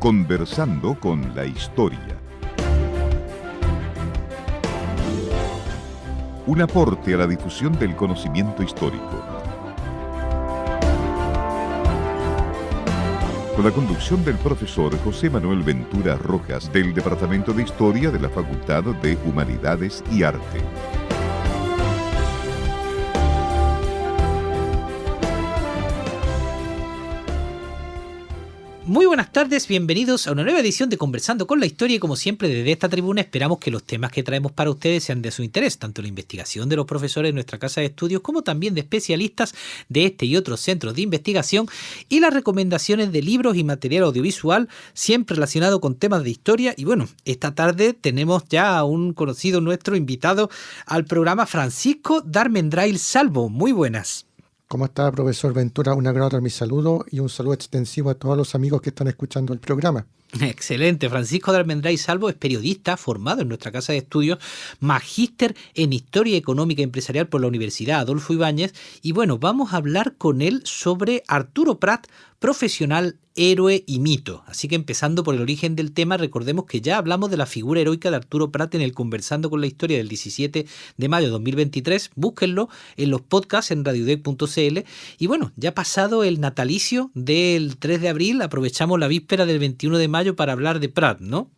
Conversando con la historia. Un aporte a la difusión del conocimiento histórico. Con la conducción del profesor José Manuel Ventura Rojas, del Departamento de Historia de la Facultad de Humanidades y Arte. Muy buenas tardes, bienvenidos a una nueva edición de Conversando con la Historia y como siempre desde esta tribuna esperamos que los temas que traemos para ustedes sean de su interés, tanto la investigación de los profesores de nuestra casa de estudios como también de especialistas de este y otros centros de investigación y las recomendaciones de libros y material audiovisual siempre relacionado con temas de historia. Y bueno, esta tarde tenemos ya a un conocido nuestro invitado al programa, Francisco Darmendrail Salvo. Muy buenas. ¿Cómo está, profesor Ventura? Un agrado mi saludo y un saludo extensivo a todos los amigos que están escuchando el programa. Excelente. Francisco Darmendrail Salvo es periodista formado en nuestra casa de estudios, magíster en Historia Económica y Empresarial por la Universidad Adolfo Ibáñez. Y bueno, vamos a hablar con él sobre Arturo Prat, profesional, héroe y mito. Así que empezando por el origen del tema, recordemos que ya hablamos de la figura heroica de Arturo Prat en el Conversando con la Historia del 17 de mayo de 2023. Búsquenlo en los podcasts en radiodec.cl. Y bueno, ya pasado el natalicio del 3 de abril, aprovechamos la víspera del 21 de mayo para hablar de Prat, ¿no?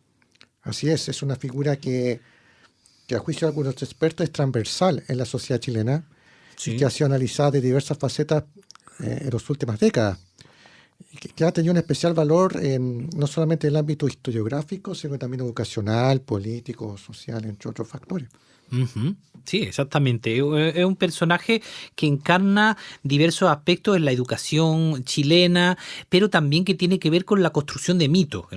Así es una figura que a juicio de algunos expertos es transversal en la sociedad chilena, sí, y que ha sido analizada de diversas facetas en las últimas décadas. Que ha tenido un especial valor no solamente en el ámbito historiográfico, sino también educacional, político, social, entre otros factores. Uh-huh. Sí, exactamente. Es un personaje que encarna diversos aspectos en la educación chilena, pero también que tiene que ver con la construcción de mitos.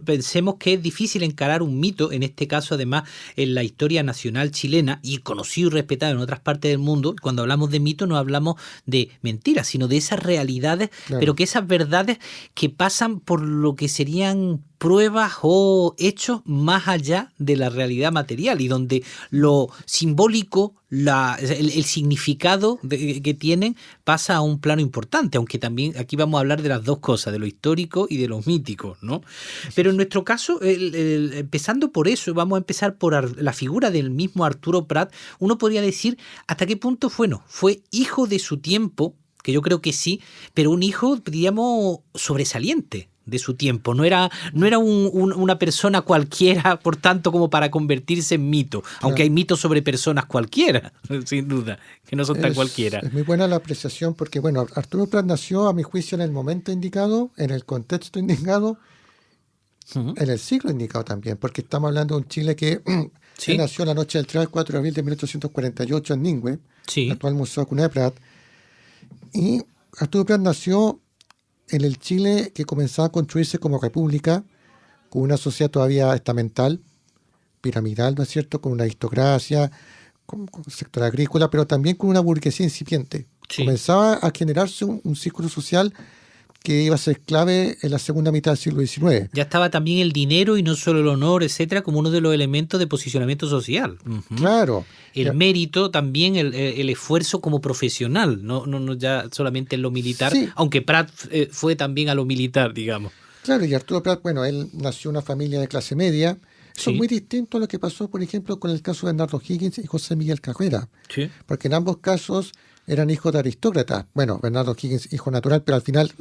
Pensemos que es difícil encarar un mito, en este caso además en la historia nacional chilena, y conocido y respetado en otras partes del mundo. Cuando hablamos de mito no hablamos de mentiras, sino de esas realidades, claro, pero que esas verdades que pasan por lo que serían pruebas o hechos más allá de la realidad material y donde lo simbólico, el significado que tienen pasa a un plano importante, aunque también aquí vamos a hablar de las dos cosas, de lo histórico y de lo mítico, ¿no? Pero en nuestro caso, empezando por eso, vamos a empezar por la figura del mismo Arturo Prat. Uno podría decir hasta qué punto fue hijo de su tiempo, que yo creo que sí, pero un hijo, diríamos, sobresaliente de su tiempo. No era una persona cualquiera, por tanto, como para convertirse en mito. Claro. Aunque hay mitos sobre personas cualquiera, sin duda, que no son tan cualquiera. Es muy buena la apreciación porque, bueno, Arturo Prat nació, a mi juicio, en el momento indicado, en el contexto indicado, uh-huh, en el siglo indicado también, porque estamos hablando de un Chile que ¿sí? nació la noche del 3 al 4 de abril de 1848 en Ningüe, sí, el actual Museo Cuna de Prat. Y Arturo Prat nació en el Chile que comenzaba a construirse como república, con una sociedad todavía estamental, piramidal, ¿no es cierto?, con una aristocracia, con sector agrícola, pero también con una burguesía incipiente. Sí. Comenzaba a generarse un círculo social que iba a ser clave en la segunda mitad del siglo XIX. Ya estaba también el dinero y no solo el honor, etcétera, como uno de los elementos de posicionamiento social. Uh-huh. Claro. El mérito también, el esfuerzo como profesional, no ya solamente en lo militar, sí, aunque Prat fue también a lo militar, digamos. Claro, y Arturo Prat, bueno, él nació en una familia de clase media. Eso sí, es muy distinto a lo que pasó, por ejemplo, con el caso de Bernardo Higgins y José Miguel Carrera. Sí. Porque en ambos casos eran hijos de aristócratas. Bueno, Bernardo Higgins, hijo natural, pero al final...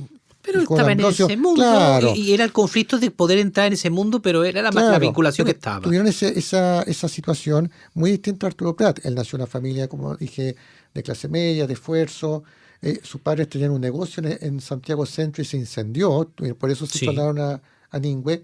Pero estaba en ese mundo, claro, y era el conflicto de poder entrar en ese mundo, pero era la vinculación que estaba. Tuvieron esa situación muy distinta a Arturo Prat. Él nació en una familia, como dije, de clase media, de esfuerzo. Sus padres tenían un negocio en Santiago Centro y se incendió, por eso se trasladaron a Ningüe.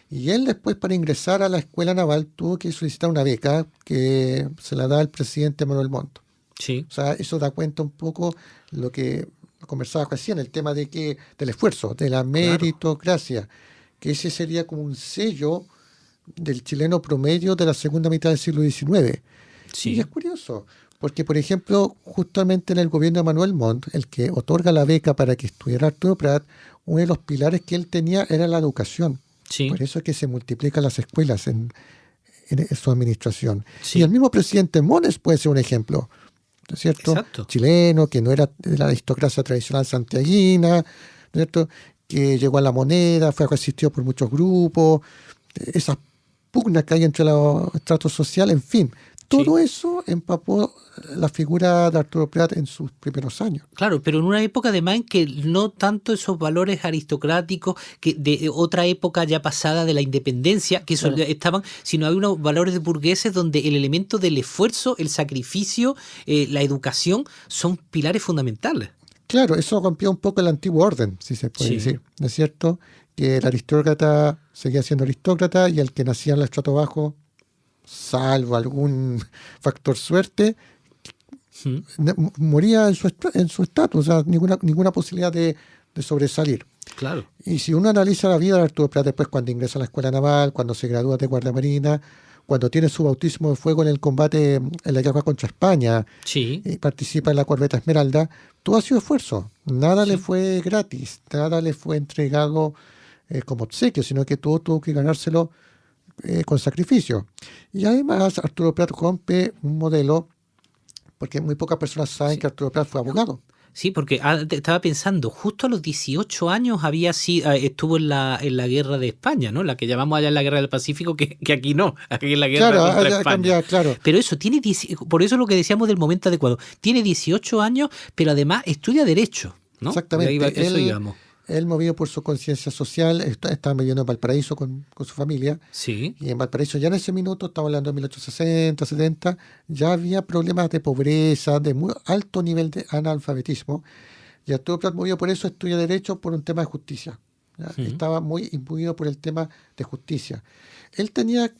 Y él después, para ingresar a la escuela naval, tuvo que solicitar una beca que se la da el presidente Manuel Montt. Sí. O sea, eso da cuenta un poco lo que conversaba recién, el tema del esfuerzo, de la meritocracia, que ese sería como un sello del chileno promedio de la segunda mitad del siglo XIX. Sí. Y es curioso, porque por ejemplo, justamente en el gobierno de Manuel Montt, el que otorga la beca para que estudiara Arturo Prat, uno de los pilares que él tenía era la educación. Sí. Por eso es que se multiplican las escuelas en su administración. Sí. Y el mismo presidente Mones puede ser un ejemplo, ¿no es cierto? Exacto. Chileno, que no era de la aristocracia tradicional santiaguina, ¿no es cierto? que llegó a La Moneda, fue resistido por muchos grupos, esas pugnas que hay entre los estratos sociales, en fin. Todo eso empapó la figura de Arturo Prat en sus primeros años. Claro, pero en una época además en que no tanto esos valores aristocráticos que de otra época ya pasada de la independencia, que eso estaban, sino hay unos valores burgueses donde el elemento del esfuerzo, el sacrificio, la educación son pilares fundamentales. Claro, eso rompió un poco el antiguo orden, si se puede decir, ¿no es cierto? Que el aristócrata seguía siendo aristócrata y el que nacía en el estrato bajo, salvo algún factor suerte, moría en su estatus, o sea, ninguna posibilidad de sobresalir. Claro. Y si uno analiza la vida de Arturo Prat después, cuando ingresa a la escuela naval, cuando se gradúa de guardia marina, cuando tiene su bautismo de fuego en el combate en la guerra contra España, y participa en la corbeta Esmeralda, todo ha sido esfuerzo. Nada le fue gratis, nada le fue entregado como obsequio, sino que todo tuvo que ganárselo con sacrificio. Y además Arturo Prat rompe un modelo, porque muy pocas personas saben que Arturo Prat fue abogado. Sí, porque estaba pensando, justo a los 18 años estuvo en la guerra de España, ¿no? La que llamamos allá la guerra del Pacífico, que aquí no, aquí es la guerra contra España. Cambia, claro. Pero eso, por eso es lo que decíamos del momento adecuado. Tiene 18 años, pero además estudia Derecho, ¿no? Exactamente. Él, movido por su conciencia social, estaba viviendo en Valparaíso con su familia. Sí. Y en Valparaíso ya en ese minuto, estamos hablando de 1860, 70, ya había problemas de pobreza, de muy alto nivel de analfabetismo. Y Arturo Prat, movido por eso, estudia Derecho por un tema de justicia. Estaba muy imbuido por el tema de justicia. Él tenía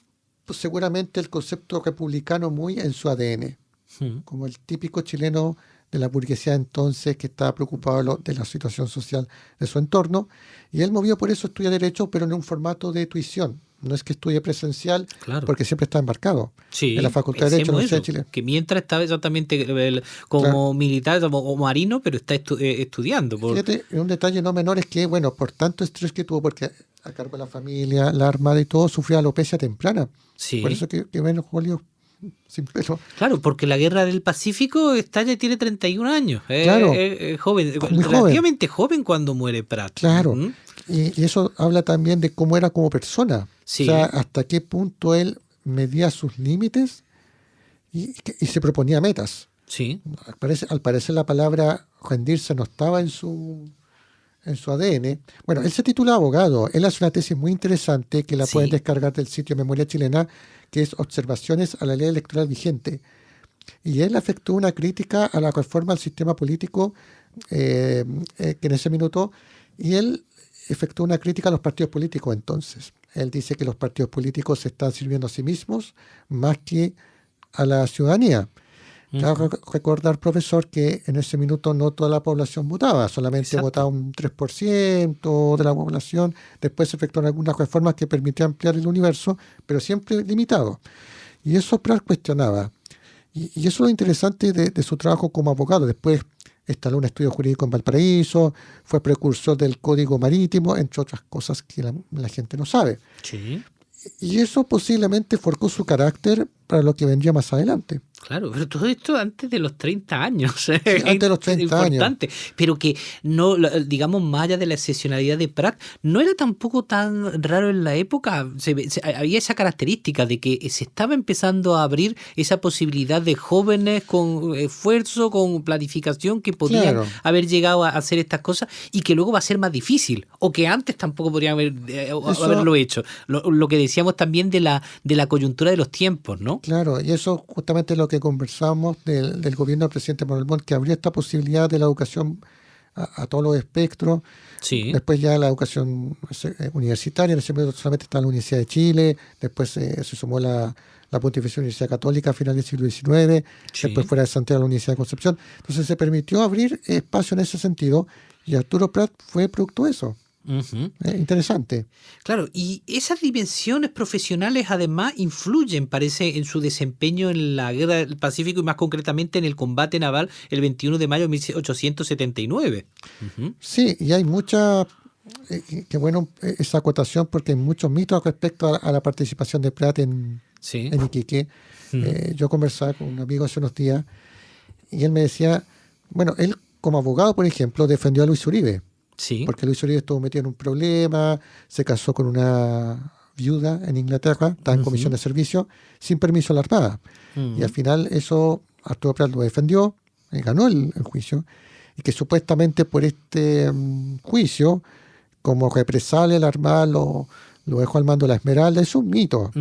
pues, seguramente el concepto republicano muy en su ADN, como el típico chileno de la burguesía entonces que estaba preocupado de la situación social de su entorno, y él movió por eso estudia Derecho, pero en un formato de tuición. No es que estudie presencial, porque siempre está embarcado en la Facultad de Derecho de la Universidad de Chile. Que mientras estaba exactamente como militar o marino, pero está estudiando. Fíjate, un detalle no menor es que, bueno, por tanto estrés que tuvo, porque a cargo de la familia, la armada y todo, sufría alopecia temprana. Sí. Por eso que ven Julio sin pelo. Claro, porque la guerra del Pacífico ya tiene 31 años. Claro. Joven, relativamente joven cuando muere Prat. Claro. Y eso habla también de cómo era como persona. Sí. O sea, hasta qué punto él medía sus límites y se proponía metas. Sí. Al parecer la palabra rendirse no estaba en su ADN. Bueno, él se titula abogado. Él hace una tesis muy interesante que la pueden descargar del sitio Memoria Chilena, que es Observaciones a la Ley Electoral Vigente. Y él efectuó una crítica a la reforma al sistema político que en ese minuto, y él efectuó una crítica a los partidos políticos entonces. Él dice que los partidos políticos se están sirviendo a sí mismos más que a la ciudadanía. Claro, recordar, profesor, que en ese minuto no toda la población votaba, solamente votaba un 3% de la población. Después se efectuaron algunas reformas que permitían ampliar el universo, pero siempre limitado. Y eso Prat cuestionaba. Y eso es lo interesante de su trabajo como abogado. Después instaló un estudio jurídico en Valparaíso, fue precursor del Código Marítimo, entre otras cosas que la gente no sabe. Sí. Y eso posiblemente forjó su carácter para lo que vendría más adelante. Claro, pero todo esto antes de los 30 años. Sí, antes de los 30 años. Pero que no, digamos, más allá de la excepcionalidad de Prat, no era tampoco tan raro en la época. Había esa característica de que se estaba empezando a abrir esa posibilidad de jóvenes con esfuerzo, con planificación, que podían haber llegado a hacer estas cosas y que luego va a ser más difícil. O que antes tampoco podrían haberlo hecho. Lo que decíamos también de la coyuntura de los tiempos, ¿no? Claro, y eso justamente es lo que conversamos del gobierno del presidente Manuel Montt, que habría esta posibilidad de la educación a todos los espectros. Sí. Después ya la educación universitaria, en ese momento solamente estaba la Universidad de Chile, después se sumó la Pontificia Universidad Católica a finales del siglo XIX, después fuera de Santiago la Universidad de Concepción. Entonces se permitió abrir espacio en ese sentido y Arturo Prat fue producto de eso. Interesante. Claro, y esas dimensiones profesionales además influyen, parece, en su desempeño en la Guerra del Pacífico y más concretamente en el combate naval el 21 de mayo de 1879. Sí, y hay mucha, qué bueno esa acotación, porque hay muchos mitos respecto a la participación de Prat en Iquique. Yo conversaba con un amigo hace unos días y él me decía, bueno, él como abogado, por ejemplo, defendió a Luis Uribe. Sí. porque Luis Uribe estuvo metido en un problema, se casó con una viuda en Inglaterra, estaba en comisión de servicio, sin permiso de la Armada. Y al final eso Arturo Prat lo defendió, ganó el juicio, y que supuestamente por este juicio, como represalia, la Armada lo dejó al mando de la Esmeralda. Es un mito.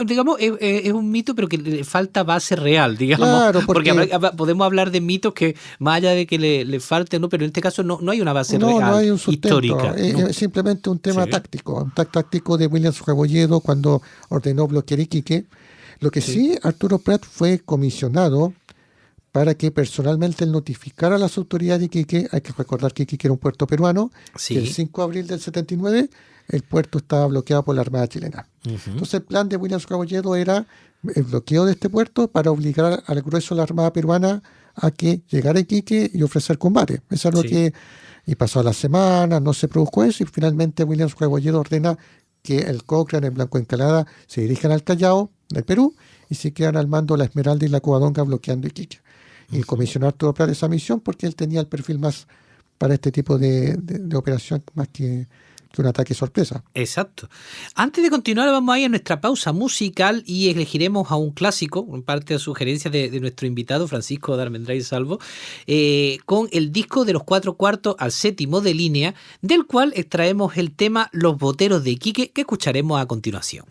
Digamos, es un mito, pero que le falta base real, digamos. Claro, porque podemos hablar de mitos que, más allá de que le falte, ¿no? Pero en este caso no hay una base real, no hay un sustento, histórica. es simplemente un tema táctico, un táctico de Williams Rebolledo cuando ordenó bloquear Iquique. Lo que sí, Arturo Prat fue comisionado para que personalmente él notificara a las autoridades de Iquique. Hay que recordar que Iquique era un puerto peruano, que el 5 de abril del 79 el puerto estaba bloqueado por la Armada chilena. Entonces el plan de Williams Rebolledo era el bloqueo de este puerto para obligar al grueso de la Armada peruana a que llegara a Iquique y ofrecer combate. Eso es lo que... Y pasó la semana, no se produjo eso, y finalmente Williams Rebolledo ordena que el Cochrane, en Blanco Encalada, se dirijan al Callao, del Perú, y se quedan al mando la Esmeralda y la Covadonga bloqueando Iquique. Y comisionó a Arturo Prat esa misión porque él tenía el perfil más para este tipo de operación, más que un ataque sorpresa. Exacto. Antes de continuar, vamos a ir a nuestra pausa musical y elegiremos a un clásico, en parte de sugerencias de nuestro invitado Francisco de Armendáriz Salvo, con el disco de los 4/4 al 7º de línea, del cual extraemos el tema Los Boteros de Iquique, que escucharemos a continuación.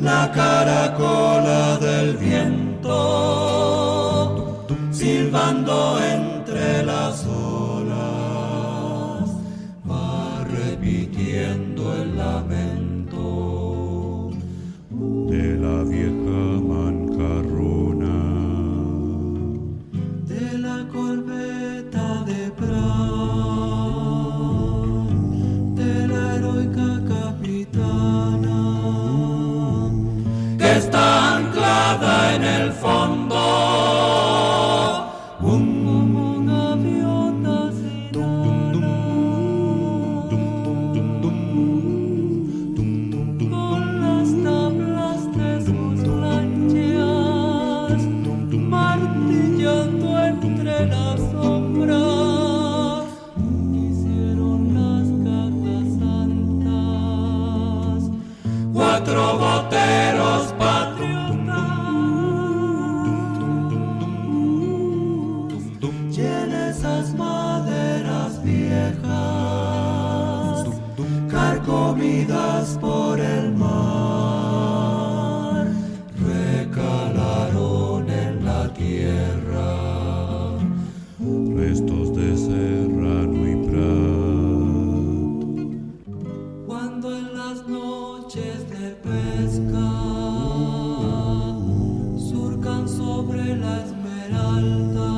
La caracola del viento, silbando entre las olas, va repitiendo el lamento de la vieja mancarrona, de la corbeta de Prat, de la heroica capitana, que está anclada en el fondo, como una gaviota sin con las tablas de sus lanchas, martillando entre las sombras, hicieron las cajas santas, 4 boteros patriotas, llena esas maderas viejas, carcomidas por el mar, recalaron en la tierra restos de Serrano y Prat. Cuando en las noches de pesca surcan sobre la Esmeralda,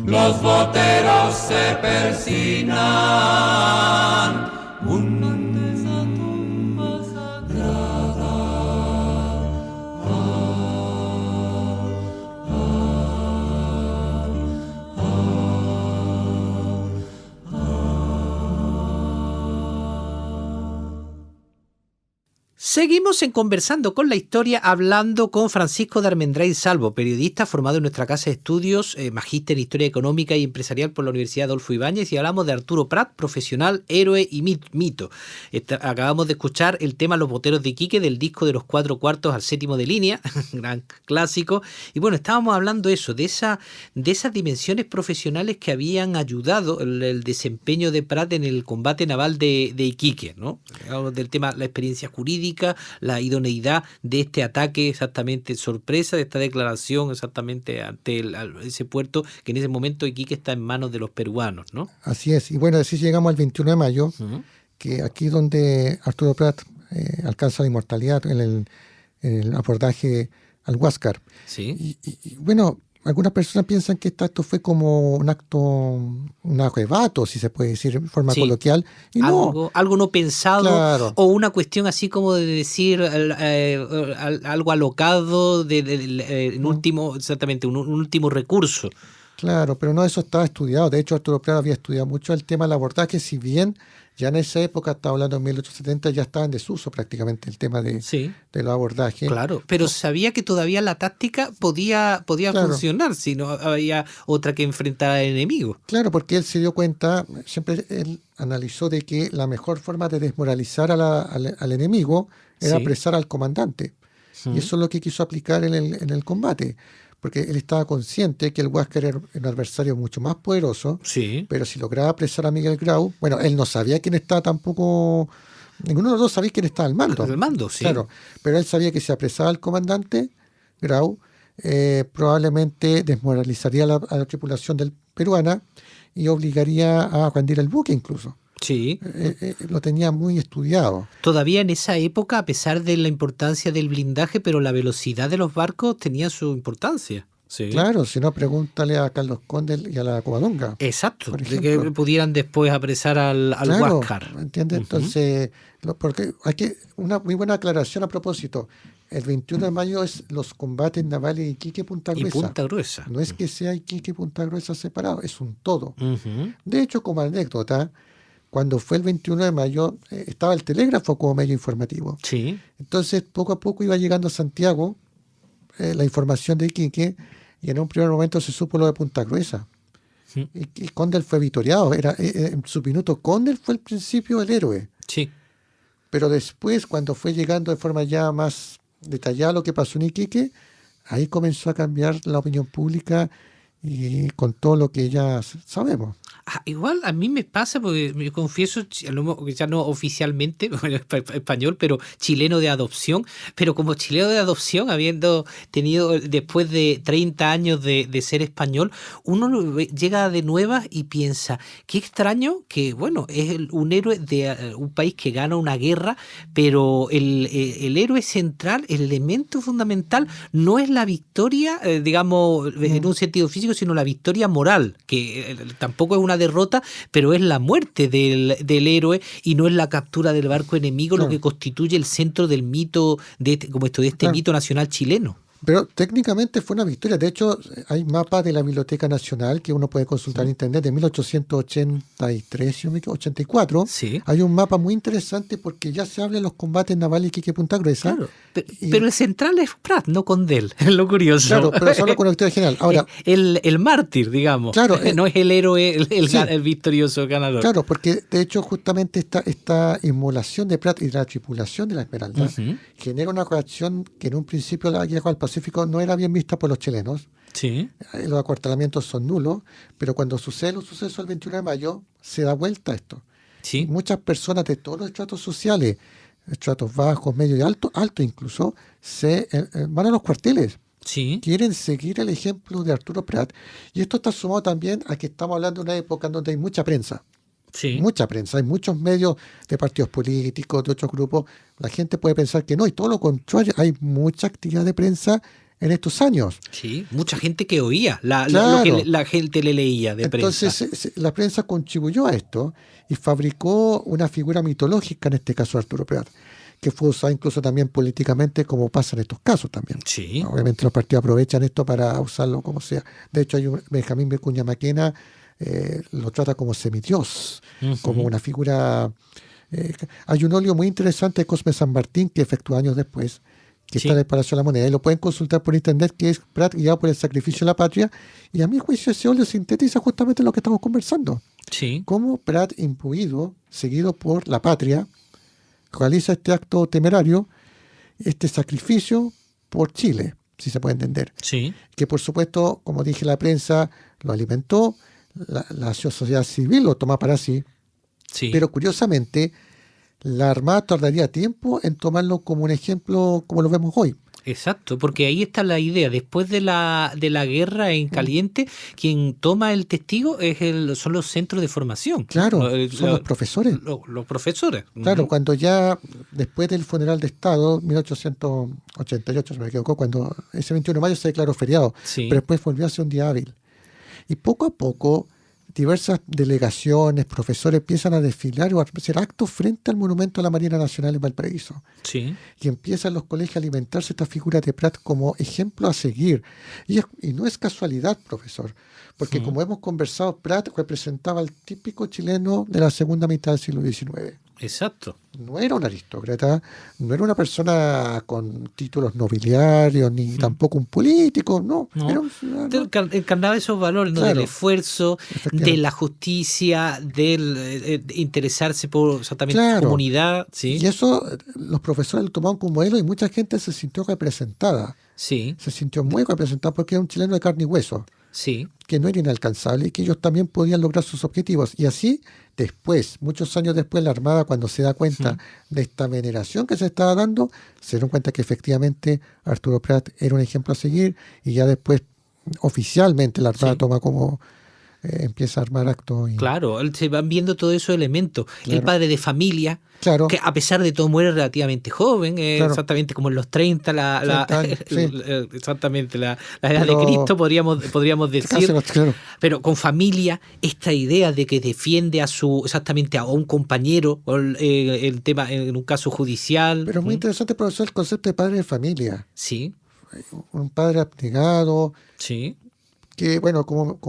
los boteros se persinan ante esa tumba sagrada. Seguimos en Conversando con la Historia, hablando con Francisco de Armendáriz Salvo, periodista formado en nuestra casa de estudios, magíster en Historia Económica y Empresarial por la Universidad Adolfo Ibáñez, y hablamos de Arturo Prat, profesional, héroe y mito. Acabamos de escuchar el tema Los Boteros de Iquique del disco de los 4/4 al 7º de línea, gran clásico. Y bueno, estábamos hablando eso, de esas dimensiones profesionales que habían ayudado el desempeño de Prat en el combate naval de Iquique, ¿no? Hablamos del tema, la experiencia jurídica, justifica la idoneidad de este ataque exactamente sorpresa, de esta declaración exactamente ante ese puerto que en ese momento Iquique está en manos de los peruanos, ¿no? Así es. Y bueno, así llegamos al 21 de mayo, Ujú. que aquí donde Arturo Prat alcanza la inmortalidad en el abordaje al Huáscar. Sí. Y bueno, algunas personas piensan que esto fue como un arrebato, si se puede decir en forma Sí. coloquial. Y no, Algo no pensado, claro. o una cuestión así como de decir algo alocado, en último, exactamente, un último recurso. Claro, pero no, eso estaba estudiado. De hecho, Arturo Prat había estudiado mucho el tema del abordaje, si bien ya en esa época, estaba hablando en 1870, ya estaba en desuso prácticamente el tema Sí, de los abordajes. claro, pero sabía que todavía la táctica podía Claro. funcionar si no había otra que enfrentar al enemigo. Claro, porque él se dio cuenta, siempre él analizó de que la mejor forma de desmoralizar al enemigo era Sí. apresar al comandante. Ujú. Y eso es lo que quiso aplicar en el combate, porque él estaba consciente que el Huáscar era un adversario mucho más poderoso, Sí, pero si lograba apresar a Miguel Grau, bueno, él no sabía quién estaba tampoco, ninguno de los dos sabía quién estaba al mando. al mando, sí. Claro, pero él sabía que si apresaba al comandante Grau, probablemente desmoralizaría a la tripulación del peruana y obligaría a rendir el buque incluso. Sí. Lo tenía muy estudiado. Todavía en esa época, a pesar de la importancia del blindaje, pero la velocidad de los barcos tenía su importancia. Sí. Claro, si no, pregúntale a Carlos Conde y a la Covadonga. Exacto, Por de ejemplo. que pudieran después apresar al Claro, Huáscar. ¿entiendes? Ujú. Entonces, porque aquí una muy buena aclaración a propósito. El 21 de mayo es los combates navales de Iquique y Punta Y Gruesa. Punta Gruesa. No es que sea Iquique y Punta Gruesa separado, es un todo. Ujú. De hecho, como anécdota, cuando fue el 21 de mayo, estaba el telégrafo como medio informativo. Sí. Entonces, poco a poco iba llegando a Santiago la información de Iquique, y en un primer momento se supo lo de Punta Gruesa. Mm. Y Condel fue victoriado. En su minuto, Condel fue al principio el héroe. Sí. Pero después, cuando fue llegando de forma ya más detallada lo que pasó en Iquique, ahí comenzó a cambiar la opinión pública y con todo lo que ya sabemos. Igual a mí me pasa, porque me confieso, ya no oficialmente, bueno, español, pero chileno de adopción, pero como chileno de adopción, habiendo tenido después de 30 años de ser español, uno llega de nuevas y piensa, qué extraño que, bueno, es un héroe de un país que gana una guerra, pero el héroe central, el elemento fundamental, no es la victoria, digamos, en un sentido físico, sino la victoria moral, que tampoco es una derrota, pero es la muerte del héroe y no es la captura del barco enemigo, Claro. lo que constituye el centro del mito de este Claro. mito nacional chileno. Pero técnicamente fue una victoria. De hecho, hay mapas de la Biblioteca Nacional que uno puede consultar en internet de 1883, si no me equivoco, 84. Sí. Hay un mapa muy interesante porque ya se habla de los combates navales Iquique Punta Gruesa. Claro, Y- pero el central es Prat, no Condel, es lo curioso. Claro, pero se habla con la historia general. Ahora, el mártir, digamos. Claro, no es el héroe, sí. el victorioso ganador. claro, porque de hecho justamente esta inmolación de Prat y de la tripulación de la Esmeralda Ujú. genera una reacción que en un principio la guerra al Pacífico no era bien vista por los chilenos. Sí. Los acuartelamientos son nulos, pero cuando sucede los sucesos el 21 de mayo, se da vuelta esto. Sí. Muchas personas de todos los estratos sociales, estratos bajos, medios y alto incluso, van a los cuarteles. Sí. Quieren seguir el ejemplo de Arturo Prat. Y esto está sumado también a que estamos hablando de una época en donde hay mucha prensa. Sí. Mucha prensa. Hay muchos medios de partidos políticos, de otros grupos. La gente puede pensar que no, y todo lo contrario. Hay mucha actividad de prensa en estos años. Sí, mucha gente que oía lo Claro. que la gente le leía de Entonces prensa. la prensa contribuyó a esto y fabricó una figura mitológica, en este caso Arturo Prat, que fue usada incluso también políticamente, como pasa en estos casos también. Sí. Obviamente los partidos aprovechan esto para usarlo como sea. De hecho, Benjamín Vicuña Maquena lo trata como semidios, Ujú. como una figura. Hay un óleo muy interesante de Cosme San Martín que efectuó años después, que Sí. está en el Palacio de la Moneda, y lo pueden consultar por internet, que es Prat guiado por el sacrificio de la patria, y a mi juicio ese óleo sintetiza justamente lo que estamos conversando. Sí. Cómo Prat, imbuido, seguido por la patria, realiza este acto temerario, este sacrificio por Chile, si se puede entender. Sí. Que por supuesto, como dije, la prensa lo alimentó, la sociedad civil lo toma para sí, Sí. pero curiosamente la Armada tardaría tiempo en tomarlo como un ejemplo como lo vemos hoy. Exacto, porque ahí está la idea. Después de la guerra en caliente, quien toma el testigo son los centros de formación. Claro, ¿no? son los profesores. Los profesores. Claro, Ujú. cuando ya después del funeral de Estado, 1888, si no me equivoco, cuando ese 21 de mayo se declaró feriado, Sí. pero después volvió a ser un día hábil. Y poco a poco, diversas delegaciones, profesores empiezan a desfilar o a hacer actos frente al monumento a la Marina Nacional en Valparaíso. Sí. Y empiezan los colegios a alimentarse esta figura de Prat como ejemplo a seguir. Y no es casualidad, profesor, porque como hemos conversado, Prat representaba al típico chileno de la segunda mitad del siglo XIX. Exacto. No era un aristócrata, no era una persona con títulos nobiliarios, ni tampoco un político, no. No. Era un ciudadano. Encarnaba esos valores, ¿no? Claro. Del esfuerzo, Efectivamente. de la justicia, del interesarse por exactamente Claro. su comunidad. Sí. Y eso los profesores lo tomaron como modelo y mucha gente se sintió representada. Sí. Se sintió muy representada porque era un chileno de carne y hueso, Sí. que no era inalcanzable y que ellos también podían lograr sus objetivos. Y así, después, muchos años después, la Armada, cuando se da cuenta de esta veneración que se estaba dando, se dieron cuenta que efectivamente Arturo Prat era un ejemplo a seguir y ya después, oficialmente, la Armada Sí. toma como, empieza a armar actos. Claro, se van viendo todos esos elementos. El Claro. padre de familia, Claro. que a pesar de todo muere relativamente joven, Claro. exactamente como en los 30, 30 años, sí. exactamente la edad Pero- de Cristo, podríamos decir. Claro. Pero con familia, esta idea de que defiende exactamente a un compañero, o el tema en un caso judicial. Pero muy interesante, profesor, el concepto de padre de familia. Sí, Un padre abnegado, sí, que, bueno, como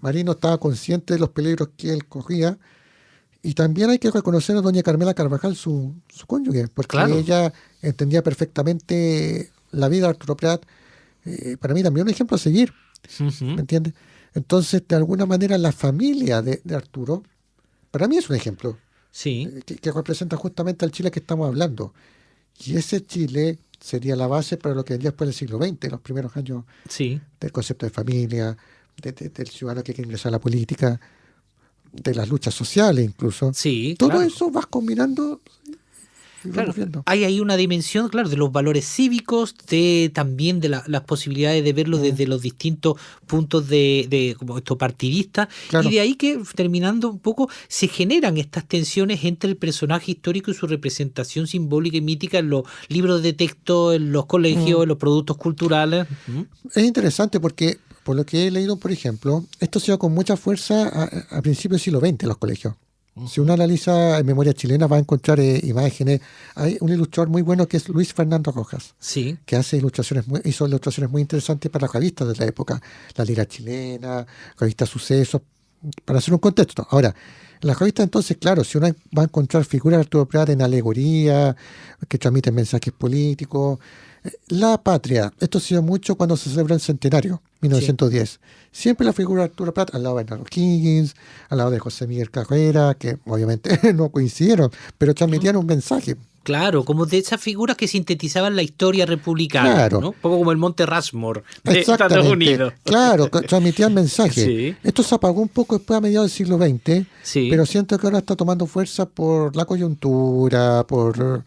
Marino estaba consciente de los peligros que él corría. Y también hay que reconocer a doña Carmela Carvajal, su cónyuge, porque Claro. ella entendía perfectamente la vida de Arturo Prat. Para mí también un ejemplo a seguir, ujú, ¿me entiendes? Entonces, de alguna manera, la familia de Arturo, para mí es un ejemplo sí, que representa justamente al Chile que estamos hablando. Y ese Chile sería la base para lo que vendría después del siglo XX, los primeros años sí. del concepto de familia, del ciudadano que quiere ingresar a la política, de las luchas sociales incluso. Sí, Todo claro. eso vas combinando y Claro, vamos viendo. hay ahí una dimensión, claro, de los valores cívicos, también de las posibilidades de verlo desde los distintos puntos de como esto partidistas, Claro. y de ahí que, terminando un poco, se generan estas tensiones entre el personaje histórico y su representación simbólica y mítica en los libros de texto, en los colegios, en los productos culturales. Es interesante porque, por lo que he leído, por ejemplo, esto se dio con mucha fuerza a principios del siglo XX en los colegios. Si uno analiza en memoria chilena va a encontrar imágenes. Hay un ilustrador muy bueno que es Luis Fernando Rojas, Sí, que hizo ilustraciones muy interesantes para las revistas de la época, la Lira Chilena, revista Sucesos, para hacer un contexto. Ahora, en las revistas entonces, claro, si uno va a encontrar figuras de Arturo Prat en alegoría, que transmiten mensajes políticos. La patria, esto se dio mucho cuando se celebra el centenario, 1910. Siempre la figura de Arturo Prat al lado de Bernardo Higgins, al lado de José Miguel Carrera, que obviamente no coincidieron, pero transmitían un mensaje. claro, como de esas figuras que sintetizaban la historia republicana, Claro. ¿no? Un poco como el Monte Rushmore de Estados Unidos. Claro, transmitían mensajes. Sí. Esto se apagó un poco después a mediados del siglo XX, Sí. pero siento que ahora está tomando fuerza por la coyuntura, por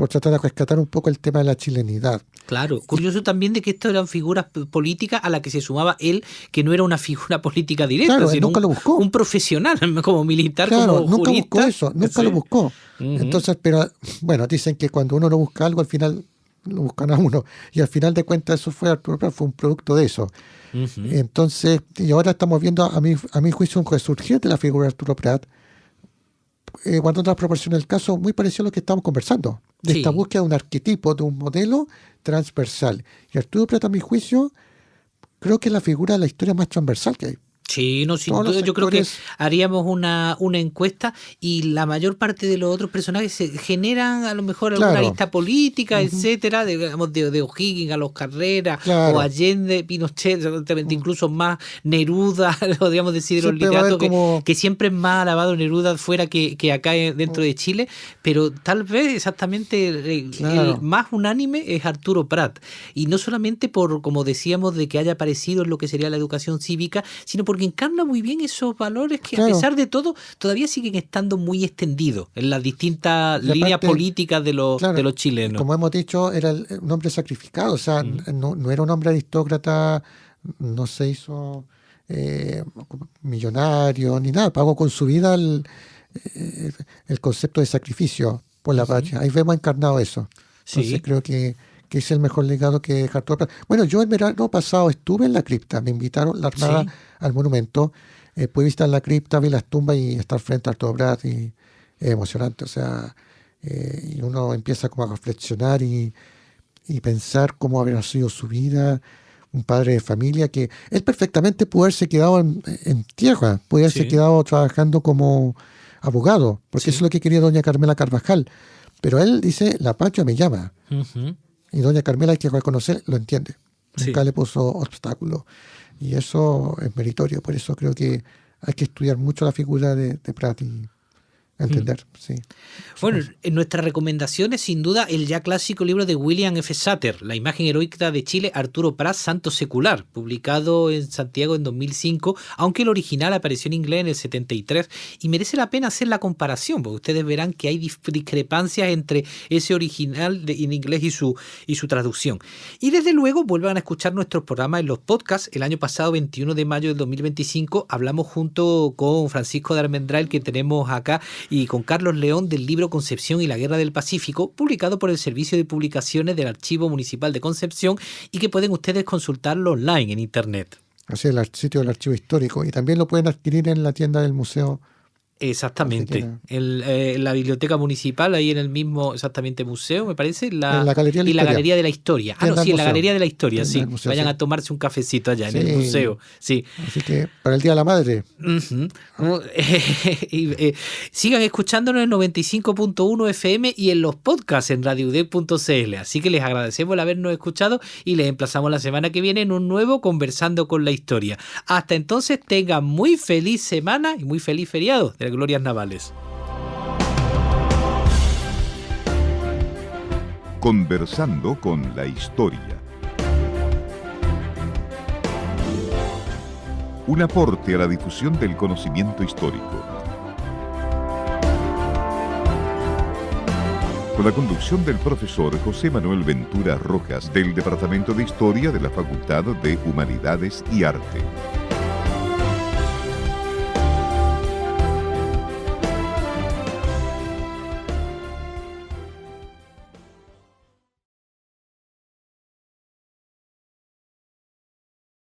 tratar de rescatar un poco el tema de la chilenidad. Claro, curioso también de que estas eran figuras políticas a las que se sumaba él, que no era una figura política directa, Claro, él sino nunca lo buscó. un profesional, como militar, Claro, como nunca jurista. buscó eso, nunca Sí. lo buscó. Ujú. Entonces, pero bueno, dicen que cuando uno no busca algo, al final lo buscan a uno. Y al final de cuentas, eso fue Arturo Prat, fue un producto de eso. Ujú. Entonces, y ahora estamos viendo, a mi juicio, un resurgir de la figura de Arturo Prat, guardando las proporciones del caso, muy parecido a lo que estamos conversando, de esta Sí. búsqueda de un arquetipo, de un modelo transversal. Y Arturo Prat, a mi juicio, creo que es la figura de la historia más transversal que hay. Sí, no, sin Todos los duda. Yo creo que sectores- haríamos una encuesta y la mayor parte de los otros personajes se generan a lo mejor alguna Claro. lista política, etcétera, digamos de O'Higgins a los Carreras, Claro. o Allende, Pinochet, exactamente, incluso más Neruda, podríamos decir, de los Siempre va a haber literatos, como- que siempre es más alabado Neruda fuera que acá dentro de Chile, pero tal vez exactamente Claro. el más unánime es Arturo Prat. Y no solamente por, como decíamos, de que haya aparecido en lo que sería la educación cívica, sino porque porque encarna muy bien esos valores que, Claro. a pesar de todo, todavía siguen estando muy extendidos en las distintas Y aparte, líneas políticas de los claro, chilenos. como hemos dicho, era un hombre sacrificado, o sea, no era un hombre aristócrata, no se hizo millonario ni nada, pagó con su vida el concepto de sacrificio por la patria. Ahí vemos encarnado eso. Entonces Sí. creo que es el mejor legado que dejar todo. Bueno, yo el verano pasado estuve en la cripta, me invitaron la Armada Sí. al monumento, pude visitar la cripta, vi las tumbas y estar frente a Arturo Prat, y es emocionante, o sea, y uno empieza como a reflexionar y pensar cómo habrá sido su vida, un padre de familia que él perfectamente pudo haberse quedado en tierra, pudo haberse Sí. quedado trabajando como abogado, porque Sí. eso es lo que quería doña Carmela Carvajal, pero él dice, la patria me llama. Ujú. Y doña Carmela, hay que reconocer, lo entiende. Sí. Nunca le puso obstáculos. Y eso es meritorio. Por eso creo que hay que estudiar mucho la figura de Prat y entender. Sí. Bueno, en nuestras recomendaciones, sin duda, el ya clásico libro de William F. Sutter, La imagen heroica de Chile, Arturo Prat, Santo Secular, publicado en Santiago en 2005, aunque el original apareció en inglés en el 73, y merece la pena hacer la comparación, porque ustedes verán que hay discrepancias entre ese original en inglés y su traducción. Y desde luego, vuelvan a escuchar nuestros programas en los podcasts. El año pasado, 21 de mayo del 2025, hablamos junto con Francisco de Almendral, que tenemos acá, y con Carlos León, del libro Concepción y la Guerra del Pacífico, publicado por el Servicio de Publicaciones del Archivo Municipal de Concepción, y que pueden ustedes consultarlo online en internet. Así es, el sitio del archivo histórico. Y también lo pueden adquirir en la tienda del museo. Exactamente. Así que En la biblioteca municipal, ahí en el mismo, exactamente, museo, me parece. En la Galería de la y la Historia. Galería de la Historia. Ah, Tienda no, del sí, en la museo. Galería de la Historia, Tienda sí. del museo, Vayan sí. a tomarse un cafecito allá, en Sí. el museo. Sí. Así que para el Día de la Madre, Ujú. Sigan escuchándonos en 95.1 FM y en los podcasts en radioudec.cl. Así que les agradecemos el habernos escuchado y les emplazamos la semana que viene en un nuevo Conversando con la Historia. Hasta entonces, tengan muy feliz semana y muy feliz feriado de las Glorias Navales. Conversando con la Historia. Un aporte a la difusión del conocimiento histórico. Con la conducción del profesor José Manuel Ventura Rojas, del Departamento de Historia de la Facultad de Humanidades y Arte.